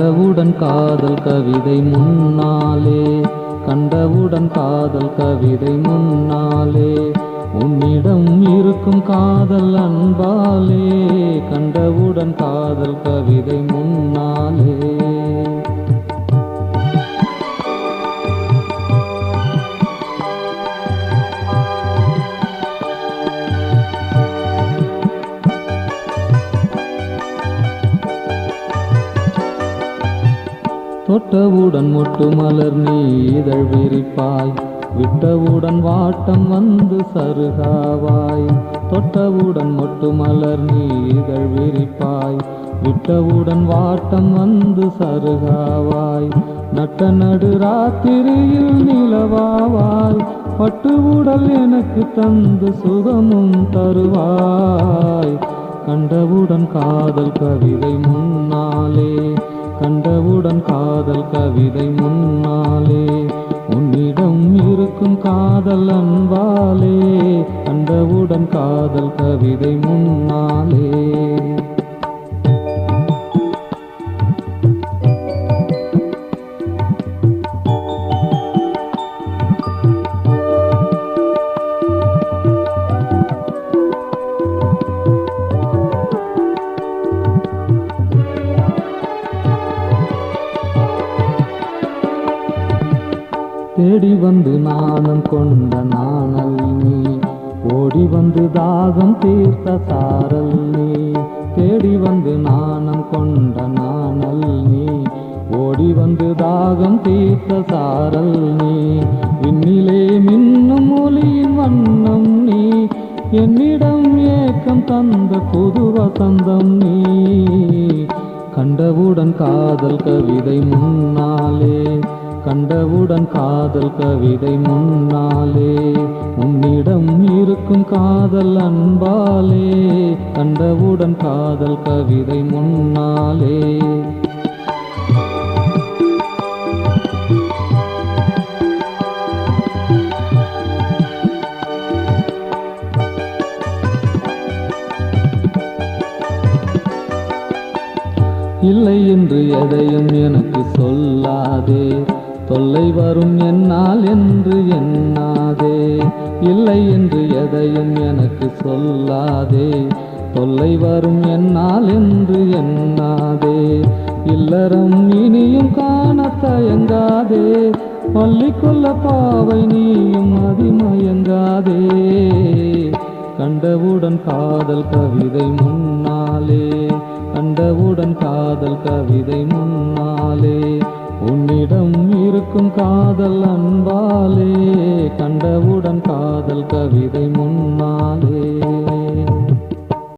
கண்டவுடன் காதல் கவிதை முன்னாலே, கண்டவுடன் காதல் கவிதை முன்னாலே, உன்னிடம் இருக்கும் காதல் அன்பாலே, கண்டவுடன் காதல் கவிதை முன்னாலே. தொட்டவுடன் மொட்டு மலர் நீ இதழ் விரிப்பாய், விட்டவுடன் வாட்டம் வந்து சருகாவாய். தொட்டவுடன் மொட்டு மலர் நீ இதழ் விரிப்பாய், விட்டவுடன் வாட்டம் வந்து சருகாவாய். நட்ட நடு ராத்திரியில் நிலவாவாய், பட்டு உடல் எனக்கு தந்து சுகமும் தருவாய். கண்டவுடன் காதல் கவிதை முன்னாலே, கண்டவுடன் காதல் கவிதை முன்னாலே, உன்னிடம் இருக்கும் காதல் அன்பாலே, கண்டவுடன் காதல் கவிதை முன்னாலே. தேடி வந்து நாணம் கொண்ட நாணல் நீ, ஓடி வந்து தாகம் தீர்த்த சாரல் நீ. தேடி வந்து நாணம் கொண்ட நாணல் நீ, ஓடி வந்து தாகம் தீர்த்த சாரல் நீ. விண்ணிலே மின்னும் ஒளியின் வண்ணம் நீ, என்னிடம் ஏக்கம் தந்த புது வசந்தம் நீ. கண்டவுடன் காதல் கவிதை முன்னாலே, கண்டவுடன் காதல் கவிதை முன்னாலே, உன்னிடம் இருக்கும் காதல் அன்பாலே, கண்டவுடன் காதல் கவிதை முன்னாலே. இல்லை என்று எதையும் எனக்கு சொல்லாதே, தொல்லை வரும் என்னால் என்று எண்ணாதே. இல்லை என்று எதையும் எனக்கு சொல்லாதே, தொல்லை வரும் என்னால் என்று எண்ணாதே. இல்லறம் இனியும் காண தயங்காதே, பள்ளிக்கொள்ள பாவை நீயும் அதிமயங்காதே. கண்டவுடன் காதல் கவிதை முன்னாலே, கண்டவுடன் காதல் கவிதை முன்னாலே, உன்னிடம் இருக்கும் காதல் அன்பாலே, கண்டவுடன் காதல் கவிதை